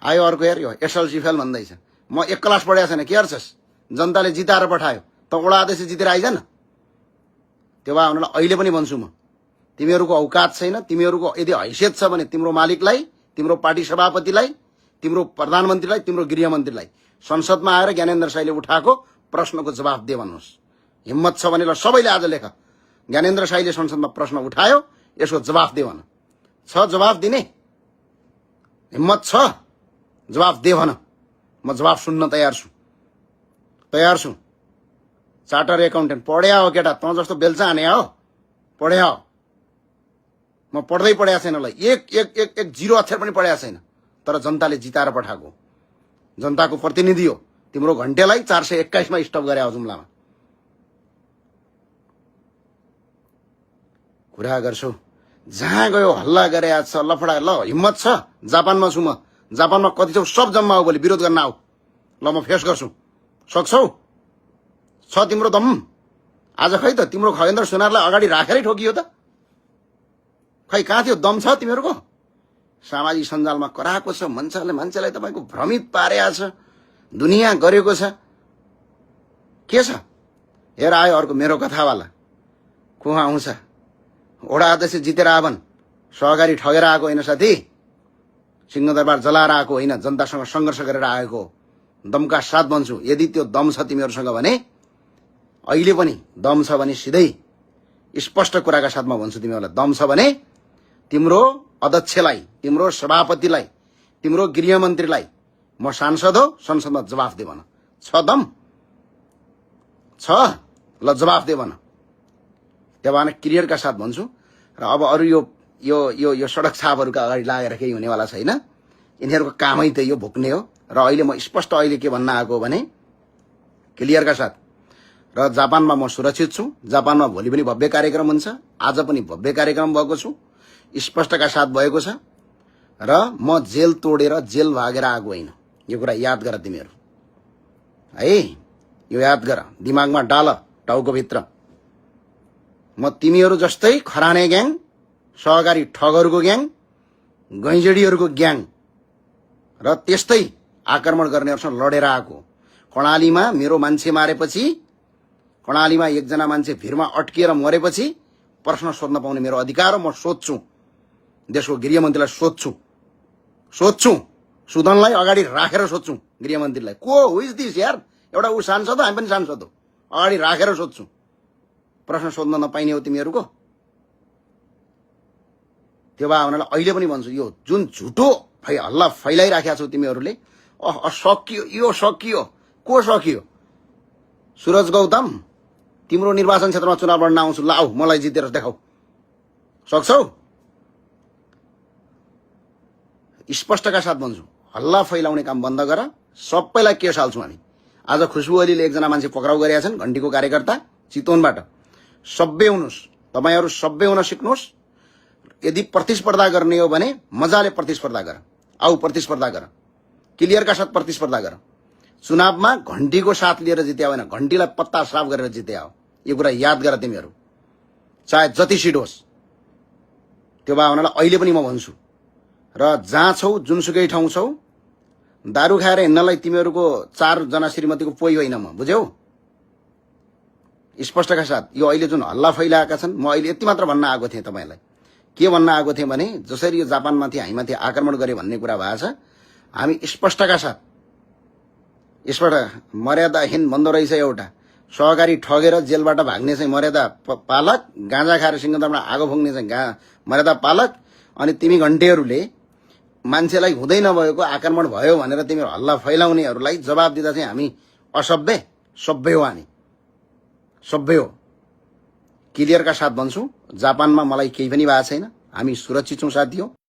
आयो अर्को हेर यो एसएलसी फेल भन्दैछ। म एक क्लास पढेको छैन, के गर्छस्? जनताले जिताएर पठायो त वडा अध्यक्ष जितेर आइज न। त्यो भए हुनलाई अहिले पनि भन्छु म, तिमीहरूको औकात छैन। तिमीहरूको यदि हैसियत छ भने तिम्रो मालिकलाई, तिम्रो पार्टी सभापतिलाई, तिम्रो प्रधानमन्त्रीलाई, तिम्रो गृहमन्त्रीलाई संसदमा आएर ज्ञानेन्द्र शाहीले उठाएको प्रश्नको जवाफ दे भन्नुहोस्। हिम्मत छ भने ल सबैले आज लेख, ज्ञानेन्द्र शाहीले संसदमा प्रश्न उठायो, यसको जवाफ दे भन। छ जवाफ दिने हिम्मत छ? जवाफ दे भन। म जवाफ सुन्न तयार छु। चार्टर एकाउन्टेन्ट पढ्या हो केटा, तँ जस्तो बेल्चा हाने हो, पढ्या हो। म पढ्दै पढेको छैन ल, एक जिरो अक्षर पनि पढेको छैन, तर जनताले जिताएर पठाएको जनताको प्रतिनिधि हो। तिम्रो घण्टेलाई 421 मा स्टप गरे हो जुम्लामा। कुरा गर्छौ, जहाँ गयो हल्ला गरे छ, लफडा। ल हिम्मत छ? जापानमा छु म, जापानमा कति छौ सब जम्मा हो, भोलि विरोध गर्न आऊ। ल म फेस गर्छु। सक्छौ? छ तिम्रो दम? आज खै त तिम्रो खगेन्द्र सुनारलाई अगाडि राखेरै ठोकियो त। खै कहाँ थियो दम? छ तिमीहरूको? सामाजिक सञ्जालमा कराएको छ, मान्छेलाई तपाईको भ्रमित पारेको छ, दुनियाँ गरेको छ। के छ? हेर आयो अर्को मेरो कथावाला। को आउँछ? वडा अध्यक्ष जितेर आवन, सहकारी ठगेर आएको होइन साथी, सिंहदरबार जलाएर आएको होइन, जनतासँग सङ्घर्ष गरेर आएको। दमका साथ भन्छु, यदि त्यो दम छ तिमीहरूसँग भने, अहिले पनि दम छ भने सिधै स्पष्ट कुराका साथमा भन्छु तिमीहरूलाई, दम छ भने तिम्रो अध्यक्षलाई, तिम्रो सभापतिलाई, तिम्रो गृहमन्त्रीलाई म सांसद हो, संसदमा जवाफ दे भन। छ दम? छ? ल जवाफ दे भन। त्यो भएन क्लियरका साथ भन्छु। र अब अरू यो सडक छापहरूका अगाडि लागेर केही हुनेवाला छैन। यिनीहरूको कामै त यो भुक्ने हो। र अहिले म स्पष्ट अहिले के भन्न आएको भने क्लियरका साथ, र जापानमा म सुरक्षित छु। जापानमा भोलि पनि भव्य कार्यक्रम हुन्छ, आज पनि भव्य कार्यक्रम भएको छु, स्पष्टका साथ भएको छ। र म जेल तोडेर जेल भागेर आएको होइन, यो कुरा याद गर तिमीहरू है, यो याद गर, दिमागमा डाल, टाउकोभित्र। म तिमीहरू जस्तै खराने ग्याङ, सहकारी ठगहरूको ग्याङ, गैँजडीहरूको ग्याङ र त्यस्तै आक्रमण गर्नेहरूसँग लडेर आएको। कर्णालीमा मेरो मान्छे मारेपछि, कर्णालीमा एकजना मान्छे भिरमा अड्किएर मरेपछि प्रश्न सोध्न पाउने मेरो अधिकार हो। म सोध्छु, देशको गृहमन्त्रीलाई सोध्छु, सुदनलाई अगाडि राखेर सोध्छु गृहमन्त्रीलाई, को हु इज दिस यार? एउटा ऊ सांसद हो, हामी पनि सांसद हो, अगाडि राखेर सोध्छु। प्रश्न सोध्न नपाइने हो तिमीहरूको। त्यो भए हुनाले अहिले पनि भन्छु, यो जुन झुटो हल्ला फैलाइराखेका छौ तिमीहरूले, सकियो, यो सकियो, को सकियो? सुरज गौतम, तिम्रो निर्वाचन क्षेत्रमा चुनाव लड्न आउँछु, ल आऊ, मलाई जितेर देखाऊ। सक्छौ? स्पष्टका साथ भन्छु, हल्ला फैलाउने काम बन्द गर, सबैलाई केस हाल्छौँ हामी। आज खुशबु ओलीले एकजना मान्छे पक्राउ गरेका छन्, घण्टीको कार्यकर्ता, चितवनबाट। सभ्य हुनुहोस्, तपाईहरू सभ्य हुन सिक्नुहोस्। यदि प्रतिस्पर्धा गर्ने हो भने मजाले प्रतिस्पर्धा गर, आऊ प्रतिस्पर्धा गर, क्लियरका साथ प्रतिस्पर्धा गर। चुनावमा घण्टीको साथ लिएर जित्या होइन, घण्टीलाई पत्ता साफ गरेर जित्या हो। यो कुरा याद गर तिमीहरू, चाहे जति सिट होस्। त्यो भए हुनाले अहिले पनि म भन्छु, र जहाँ छौ, जुनसुकै ठाउँ छौ, दारू खाएर हिँड्नलाई तिमीहरूको 4 जना श्रीमतीको पोइ होइन म, बुझ्यौ? स्पष्टका साथ यो अहिले जुन हल्ला फैलाएका छन्, म अहिले यति मात्र भन्न आएको थिएँ तपाईलाई। के भन्न आएको थिएँ भने, जसरी यो जापानमाथि हामीमाथि आक्रमण गरे भन्ने कुरा भएको छ, हामी स्पष्टका साथ, स्पष्ट मर्यादाहीन भन्दो रहेछ एउटा, सहकारी ठगेर जेलबाट भाग्ने चाहिँ मर्यादा पालक, गाँजा खाएर सिंहदरबारमा आगो फुक्ने चाहिँ मर्यादा पालक, अनि तिमी घण्टेहरूले मान्छेलाई हुँदै नभएको आक्रमण भयो भनेर तिमीहरू हल्ला फैलाउनेहरूलाई जवाब दिँदा चाहिँ हामी असभ्य? सभ्य हो, हामी सभ्य हो। क्लियरका साथ भन्छु, जापानमा मलाई केही पनि भएको छैन, हामी सुरक्षित छौँ साथी हो।